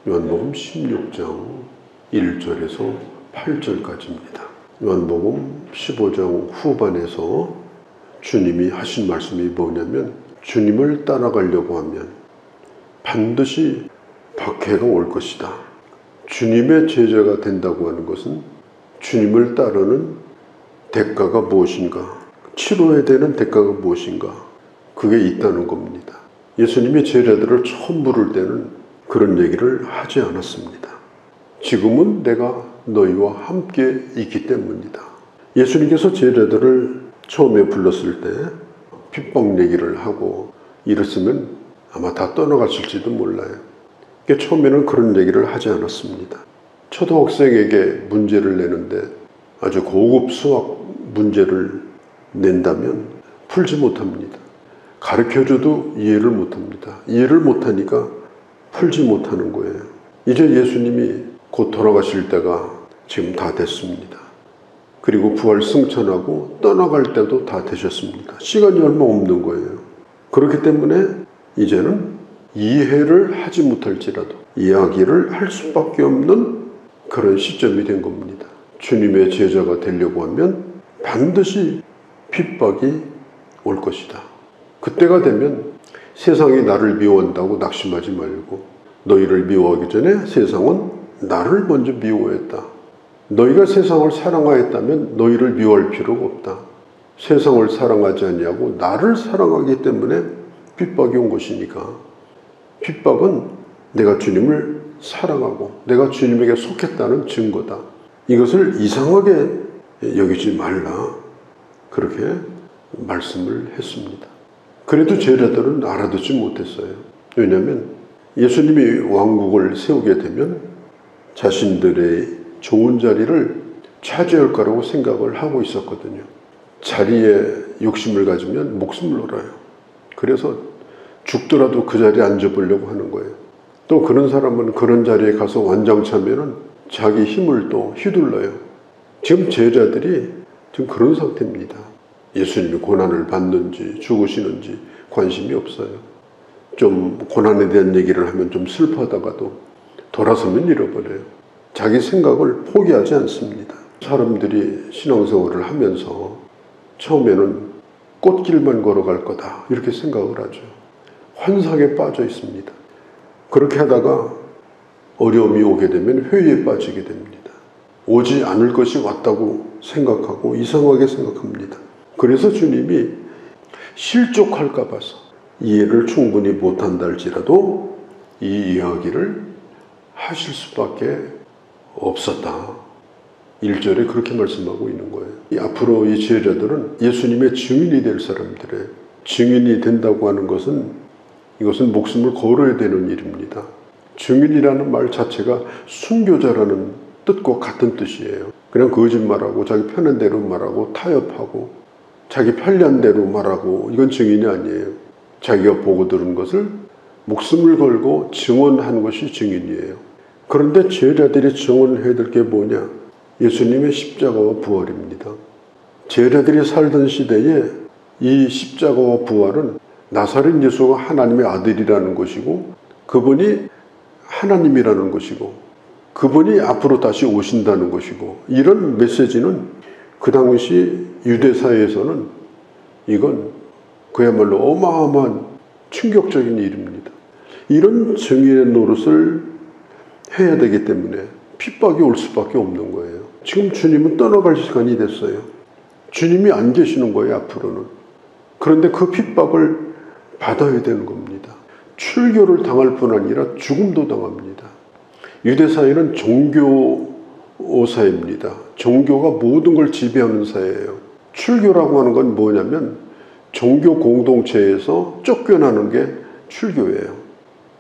요한복음 16장 1절에서 8절까지입니다. 요한복음 15장 후반에서 주님이 하신 말씀이 뭐냐면, 주님을 따라가려고 하면 반드시 박해가 올 것이다. 주님의 제자가 된다고 하는 것은 주님을 따르는 대가가 무엇인가, 치러야 되는 대가가 무엇인가, 그게 있다는 겁니다. 예수님이 제자들을 처음 부를 때는 그런 얘기를 하지 않았습니다. 지금은 내가 너희와 함께 있기 때문이다. 예수님께서 제자들을 처음에 불렀을 때 핍박 얘기를 하고 이랬으면 아마 다 떠나갔을지도 몰라요. 그러니까 처음에는 그런 얘기를 하지 않았습니다. 초등학생에게 문제를 내는데 아주 고급 수학 문제를 낸다면 풀지 못합니다. 가르쳐줘도 이해를 못합니다. 이해를 못하니까 풀지 못하는 거예요. 이제 예수님이 곧 돌아가실 때가 지금 다 됐습니다. 그리고 부활 승천하고 떠나갈 때도 다 되셨습니다. 시간이 얼마 없는 거예요. 그렇기 때문에 이제는 이해를 하지 못할지라도 이야기를 할 수밖에 없는 그런 시점이 된 겁니다. 주님의 제자가 되려고 하면 반드시 핍박이 올 것이다. 그때가 되면 세상이 나를 미워한다고 낙심하지 말고, 너희를 미워하기 전에 세상은 나를 먼저 미워했다. 너희가 세상을 사랑하였다면 너희를 미워할 필요가 없다. 세상을 사랑하지 아니하고 나를 사랑하기 때문에 핍박이 온 것이니까, 핍박은 내가 주님을 사랑하고 내가 주님에게 속했다는 증거다. 이것을 이상하게 여기지 말라. 그렇게 말씀을 했습니다. 그래도 제자들은 알아듣지 못했어요. 왜냐하면 예수님이 왕국을 세우게 되면 자신들의 좋은 자리를 차지할 거라고 생각을 하고 있었거든요. 자리에 욕심을 가지면 목숨을 놓아요. 그래서 죽더라도 그 자리에 앉아보려고 하는 거예요. 또 그런 사람은 그런 자리에 가서 완장차면은 자기 힘을 또 휘둘러요. 지금 제자들이 지금 그런 상태입니다. 예수님이 고난을 받는지 죽으시는지 관심이 없어요. 좀 고난에 대한 얘기를 하면 좀 슬퍼하다가도 돌아서면 잃어버려요. 자기 생각을 포기하지 않습니다. 사람들이 신앙생활을 하면서 처음에는 꽃길만 걸어갈 거다 이렇게 생각을 하죠. 환상에 빠져 있습니다. 그렇게 하다가 어려움이 오게 되면 회의에 빠지게 됩니다. 오지 않을 것이 왔다고 생각하고 이상하게 생각합니다. 그래서 주님이 실족할까 봐서 이해를 충분히 못한다 할지라도 이 이야기를 하실 수밖에 없었다. 1절에 그렇게 말씀하고 있는 거예요. 앞으로 이 제자들은 예수님의 증인이 될 사람들의 증인이 된다고 하는 것은, 이것은 목숨을 걸어야 되는 일입니다. 증인이라는 말 자체가 순교자라는 뜻과 같은 뜻이에요. 그냥 거짓말하고 자기 편한 대로 말하고 타협하고 자기 편리한 대로 말하고, 이건 증인이 아니에요. 자기가 보고 들은 것을 목숨을 걸고 증언하는 것이 증인이에요. 그런데 제자들이 증언해야 될 게 뭐냐? 예수님의 십자가와 부활입니다. 제자들이 살던 시대에 이 십자가와 부활은 나사렛 예수가 하나님의 아들이라는 것이고, 그분이 하나님이라는 것이고, 그분이 앞으로 다시 오신다는 것이고, 이런 메시지는 그 당시 유대사회에서는 이건 그야말로 어마어마한 충격적인 일입니다. 이런 증인의 노릇을 해야 되기 때문에 핍박이 올 수밖에 없는 거예요. 지금 주님은 떠나갈 시간이 됐어요. 주님이 안 계시는 거예요, 앞으로는. 그런데 그 핍박을 받아야 되는 겁니다. 출교를 당할 뿐 아니라 죽음도 당합니다. 유대사회는 종교사회입니다. 종교가 모든 걸 지배하는 사회예요. 출교라고 하는 건 뭐냐면 종교 공동체에서 쫓겨나는 게 출교예요.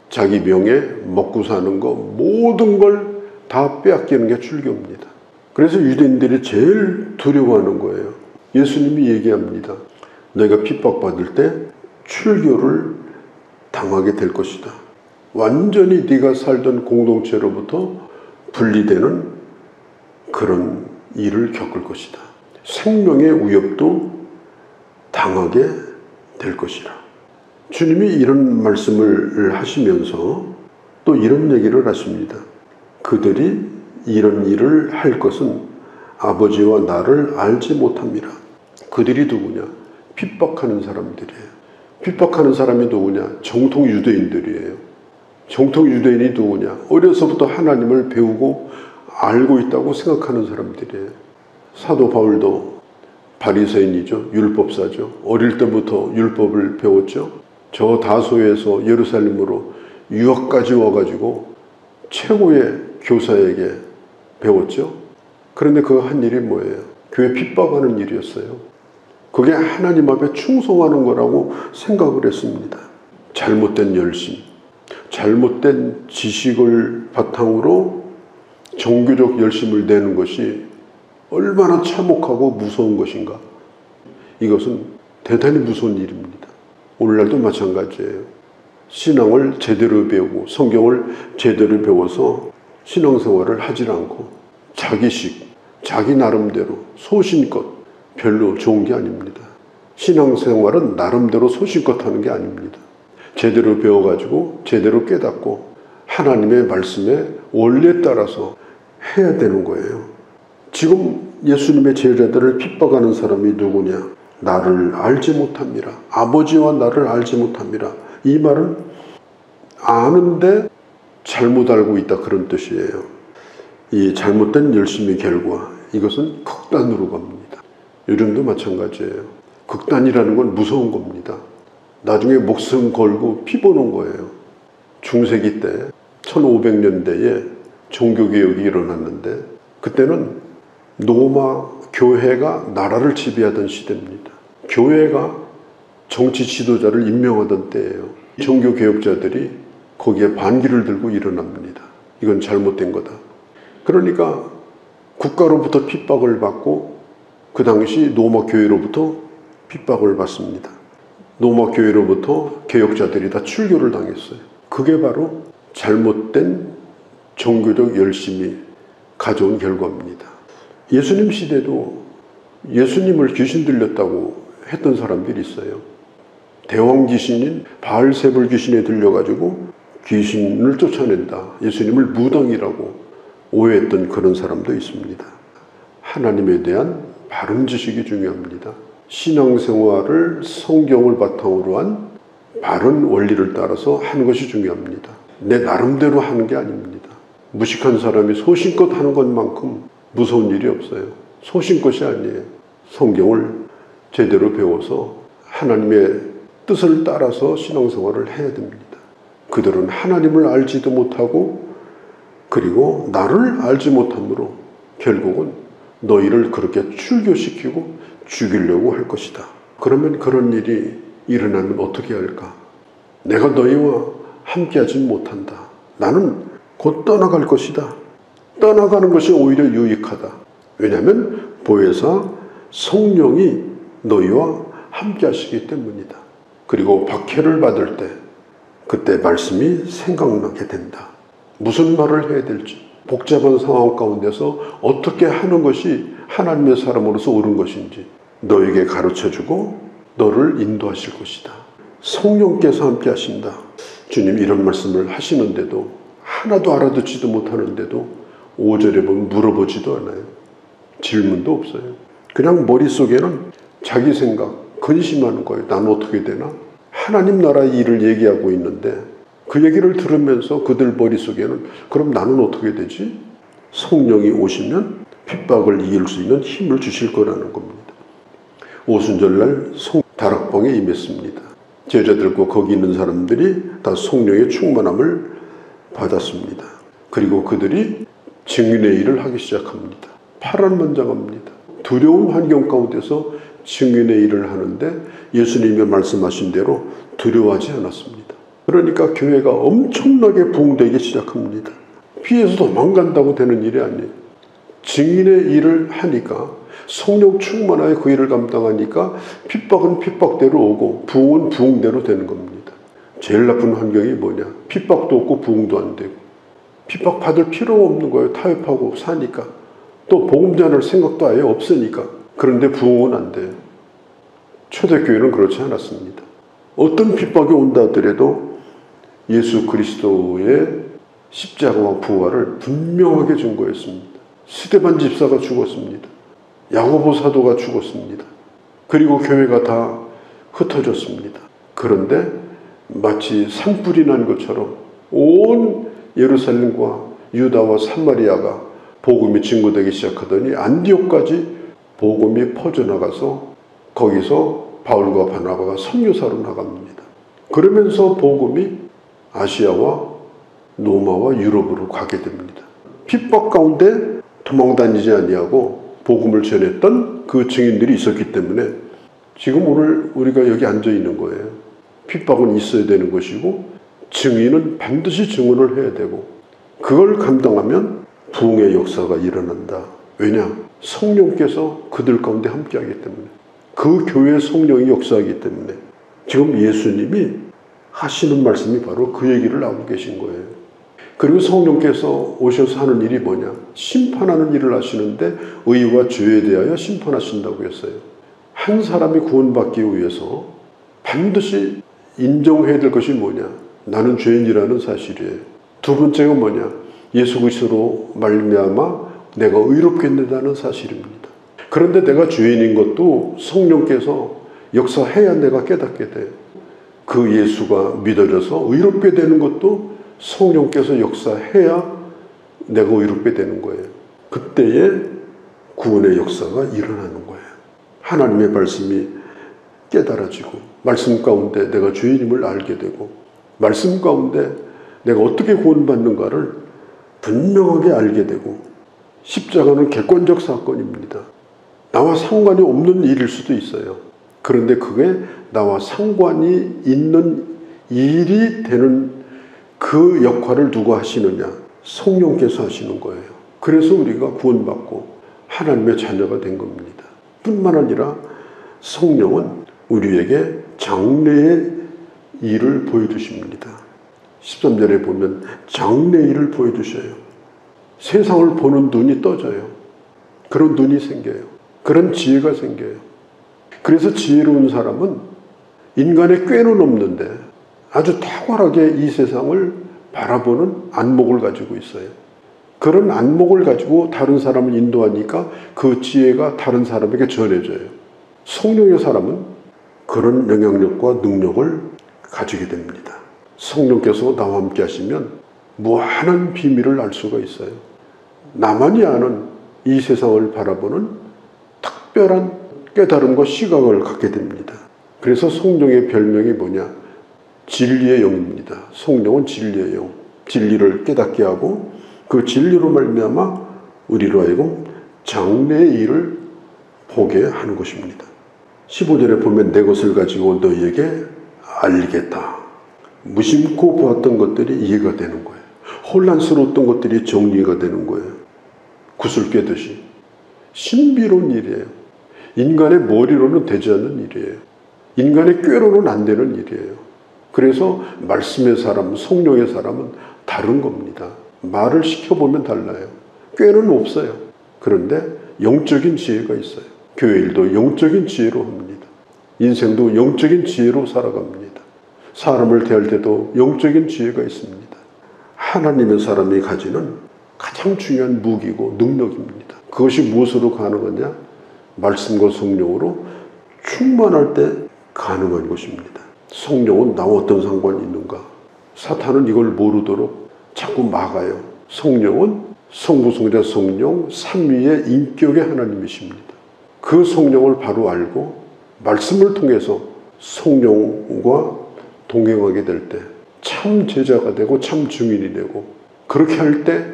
자기 명예, 먹고 사는 거 모든 걸 다 빼앗기는 게 출교입니다. 그래서 유대인들이 제일 두려워하는 거예요. 예수님이 얘기합니다. 너희가 핍박받을 때 출교를 당하게 될 것이다. 완전히 네가 살던 공동체로부터 분리되는 그런 일을 겪을 것이다. 생명의 위협도 당하게 될 것이라. 주님이 이런 말씀을 하시면서 또 이런 얘기를 하십니다. 그들이 이런 일을 할 것은 아버지와 나를 알지 못함이라. 그들이 누구냐? 핍박하는 사람들이에요. 핍박하는 사람이 누구냐? 정통 유대인들이에요. 정통 유대인이 누구냐? 어려서부터 하나님을 배우고 알고 있다고 생각하는 사람들이에요. 사도 바울도 바리새인이죠. 율법사죠. 어릴 때부터 율법을 배웠죠. 저 다소에서 예루살렘으로 유학까지 와가지고 최고의 교사에게 배웠죠. 그런데 그 한 일이 뭐예요? 교회 핍박하는 일이었어요. 그게 하나님 앞에 충성하는 거라고 생각을 했습니다. 잘못된 열심, 잘못된 지식을 바탕으로 종교적 열심을 내는 것이 얼마나 참혹하고 무서운 것인가. 이것은 대단히 무서운 일입니다. 오늘날도 마찬가지예요. 신앙을 제대로 배우고 성경을 제대로 배워서 신앙생활을 하지 않고 자기식, 자기 나름대로 소신껏 별로 좋은 게 아닙니다. 신앙생활은 나름대로 소신껏 하는 게 아닙니다. 제대로 배워가지고 제대로 깨닫고 하나님의 말씀에 원리에 따라서 해야 되는 거예요. 지금 예수님의 제자들을 핍박하는 사람이 누구냐? 나를 알지 못합니다. 아버지와 나를 알지 못합니다. 이 말은 아는데 잘못 알고 있다, 그런 뜻이에요. 이 잘못된 열심의 결과, 이것은 극단으로 갑니다. 요즘도 마찬가지예요. 극단이라는 건 무서운 겁니다. 나중에 목숨 걸고 피 보는 거예요. 중세기 때 1500년대에 종교개혁이 일어났는데 그때는 로마 교회가 나라를 지배하던 시대입니다. 교회가 정치 지도자를 임명하던 때예요. 종교개혁자들이 거기에 반기를 들고 일어납니다. 이건 잘못된 거다. 그러니까 국가로부터 핍박을 받고 그 당시 로마 교회로부터 핍박을 받습니다. 로마 교회로부터 개혁자들이 다 출교를 당했어요. 그게 바로 잘못된 종교적 열심이 가져온 결과입니다. 예수님 시대도 예수님을 귀신 들렸다고 했던 사람들이 있어요. 대왕 귀신인 바알세불 귀신에 들려가지고 귀신을 쫓아낸다, 예수님을 무당이라고 오해했던 그런 사람도 있습니다. 하나님에 대한 바른 지식이 중요합니다. 신앙생활을 성경을 바탕으로 한 바른 원리를 따라서 하는 것이 중요합니다. 내 나름대로 하는 게 아닙니다. 무식한 사람이 소신껏 하는 것만큼 무서운 일이 없어요. 소신껏이 아니에요. 성경을 제대로 배워서 하나님의 뜻을 따라서 신앙생활을 해야 됩니다. 그들은 하나님을 알지도 못하고 그리고 나를 알지 못함으로 결국은 너희를 그렇게 출교시키고 죽이려고 할 것이다. 그러면 그런 일이 일어나면 어떻게 할까? 내가 너희와 함께하지 못한다. 나는 곧 떠나갈 것이다. 떠나가는 것이 오히려 유익하다. 왜냐하면 보혜사 성령이 너희와 함께 하시기 때문이다. 그리고 박해를 받을 때 그때 말씀이 생각나게 된다. 무슨 말을 해야 될지, 복잡한 상황 가운데서 어떻게 하는 것이 하나님의 사람으로서 옳은 것인지 너에게 가르쳐주고 너를 인도하실 것이다. 성령께서 함께 하신다. 주님 이런 말씀을 하시는데도 하나도 알아듣지도 못하는데도 5절에 보면 물어보지도 않아요. 질문도 없어요. 그냥 머릿속에는 자기 생각, 근심하는 거예요. 난 어떻게 되나? 하나님 나라의 일을 얘기하고 있는데 그 얘기를 들으면서 그들 머릿속에는 그럼 나는 어떻게 되지? 성령이 오시면 핍박을 이길 수 있는 힘을 주실 거라는 겁니다. 오순절날 다락방에 임했습니다. 제자들과 거기 있는 사람들이 다 성령의 충만함을 받았습니다. 그리고 그들이 증인의 일을 하기 시작합니다. 파란만장합니다. 두려운 환경 가운데서 증인의 일을 하는데 예수님이 말씀하신 대로 두려워하지 않았습니다. 그러니까 교회가 엄청나게 부흥되기 시작합니다. 피해서 도망간다고 되는 일이 아니에요. 증인의 일을 하니까 성령 충만하여 그 일을 감당하니까 핍박은 핍박대로 오고 부흥은 부흥대로 되는 겁니다. 제일 나쁜 환경이 뭐냐? 핍박도 없고 부흥도 안 되고 핍박 받을 필요가 없는 거예요. 타협하고 사니까. 또 복음 전할 생각도 아예 없으니까. 그런데 부흥은 안 돼요. 초대교회는 그렇지 않았습니다. 어떤 핍박이 온다 하더라도 예수 그리스도의 십자가와 부활을 분명하게 증거했습니다. 스데반 집사가 죽었습니다. 야고보 사도가 죽었습니다. 그리고 교회가 다 흩어졌습니다. 그런데 마치 산불이 난 것처럼 온 예루살렘과 유다와 사마리아가 복음이 증거되기 시작하더니 안디옥까지 복음이 퍼져나가서 거기서 바울과 바나바가 선교사로 나갑니다. 그러면서 복음이 아시아와 로마와 유럽으로 가게 됩니다. 핍박 가운데 도망다니지 아니하고 복음을 전했던 그 증인들이 있었기 때문에 지금 오늘 우리가 여기 앉아 있는 거예요. 핍박은 있어야 되는 것이고 증인은 반드시 증언을 해야 되고 그걸 감당하면 부흥의 역사가 일어난다. 왜냐? 성령께서 그들 가운데 함께하기 때문에 그 교회의 성령이 역사하기 때문에 지금 예수님이 하시는 말씀이 바로 그 얘기를 하고 계신 거예요. 그리고 성령께서 오셔서 하는 일이 뭐냐? 심판하는 일을 하시는데 의와 죄에 대하여 심판하신다고 했어요. 한 사람이 구원받기 위해서 반드시 인정해야 될 것이 뭐냐? 나는 죄인이라는 사실이에요. 두 번째가 뭐냐? 예수 그리스도로 말미암아 내가 의롭게 된다는 사실입니다. 그런데 내가 죄인인 것도 성령께서 역사해야 내가 깨닫게 돼요. 그 예수가 믿어져서 의롭게 되는 것도 성령께서 역사해야 내가 의롭게 되는 거예요. 그때에 구원의 역사가 일어나는 거예요. 하나님의 말씀이 깨달아지고 말씀 가운데 내가 죄인임을 알게 되고 말씀 가운데 내가 어떻게 구원받는가를 분명하게 알게 되고 십자가는 객관적 사건입니다. 나와 상관이 없는 일일 수도 있어요. 그런데 그게 나와 상관이 있는 일이 되는 그 역할을 누가 하시느냐? 성령께서 하시는 거예요. 그래서 우리가 구원받고 하나님의 자녀가 된 겁니다. 뿐만 아니라 성령은 우리에게 장래의 일을 보여주십니다. 13절에 보면 장래의 일을 보여주셔요. 세상을 보는 눈이 떠져요. 그런 눈이 생겨요. 그런 지혜가 생겨요. 그래서 지혜로운 사람은 인간의 꾀는 없는데 아주 탁월하게 이 세상을 바라보는 안목을 가지고 있어요. 그런 안목을 가지고 다른 사람을 인도하니까 그 지혜가 다른 사람에게 전해져요. 성령의 사람은 그런 영향력과 능력을 가지게 됩니다. 성령께서 나와 함께 하시면 무한한 비밀을 알 수가 있어요. 나만이 아는 이 세상을 바라보는 특별한 깨달음과 시각을 갖게 됩니다. 그래서 성령의 별명이 뭐냐? 진리의 영입니다. 성령은 진리의 영. 진리를 깨닫게 하고 그 진리로 말미암아 우리로 하여금 장래의 일을 보게 하는 것입니다. 15절에 보면 내 것을 가지고 너희에게 알리겠다. 무심코 보았던 것들이 이해가 되는 거예요. 혼란스러웠던 것들이 정리가 되는 거예요. 구슬 꿰듯이. 신비로운 일이에요. 인간의 머리로는 되지 않는 일이에요. 인간의 꾀로는 안 되는 일이에요. 그래서 말씀의 사람, 성령의 사람은 다른 겁니다. 말을 시켜보면 달라요. 꾀는 없어요. 그런데 영적인 지혜가 있어요. 교회 일도 영적인 지혜로 합니다. 인생도 영적인 지혜로 살아갑니다. 사람을 대할 때도 영적인 지혜가 있습니다. 하나님의 사람이 가지는 가장 중요한 무기고 능력입니다. 그것이 무엇으로 가능하냐? 말씀과 성령으로 충만할 때 가능한 것입니다. 성령은 나와 어떤 상관이 있는가? 사탄은 이걸 모르도록 자꾸 막아요. 성령은 성부, 성자, 성령 삼위의 인격의 하나님이십니다. 그 성령을 바로 알고 말씀을 통해서 성령과 동행하게 될 때 참 제자가 되고 참 증인이 되고 그렇게 할 때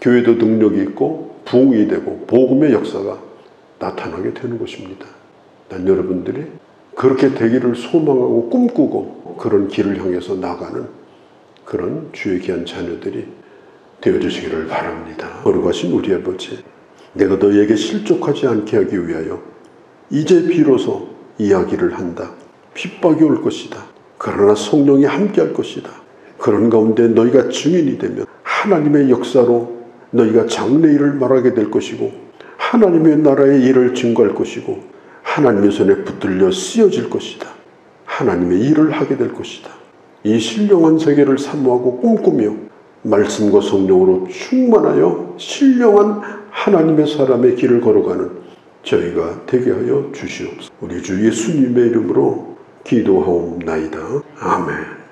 교회도 능력이 있고 부흥이 되고 복음의 역사가 나타나게 되는 것입니다. 난 여러분들이 그렇게 되기를 소망하고 꿈꾸고 그런 길을 향해서 나가는 그런 주의 귀한 자녀들이 되어주시기를 바랍니다. 거룩하신 우리 아버지, 내가 너희에게 실족하지 않게 하기 위하여 이제 비로소 이야기를 한다. 핍박이 올 것이다. 그러나 성령이 함께 할 것이다. 그런 가운데 너희가 증인이 되면 하나님의 역사로 너희가 장래일을 말하게 될 것이고 하나님의 나라의 일을 증거할 것이고 하나님의 손에 붙들려 쓰여질 것이다. 하나님의 일을 하게 될 것이다. 이 신령한 세계를 사모하고 꿈꾸며 말씀과 성령으로 충만하여 신령한 하나님의 사람의 길을 걸어가는 저희가 되게 하여 주시옵소서. 우리 주 예수님의 이름으로 기도하옵나이다. 아멘.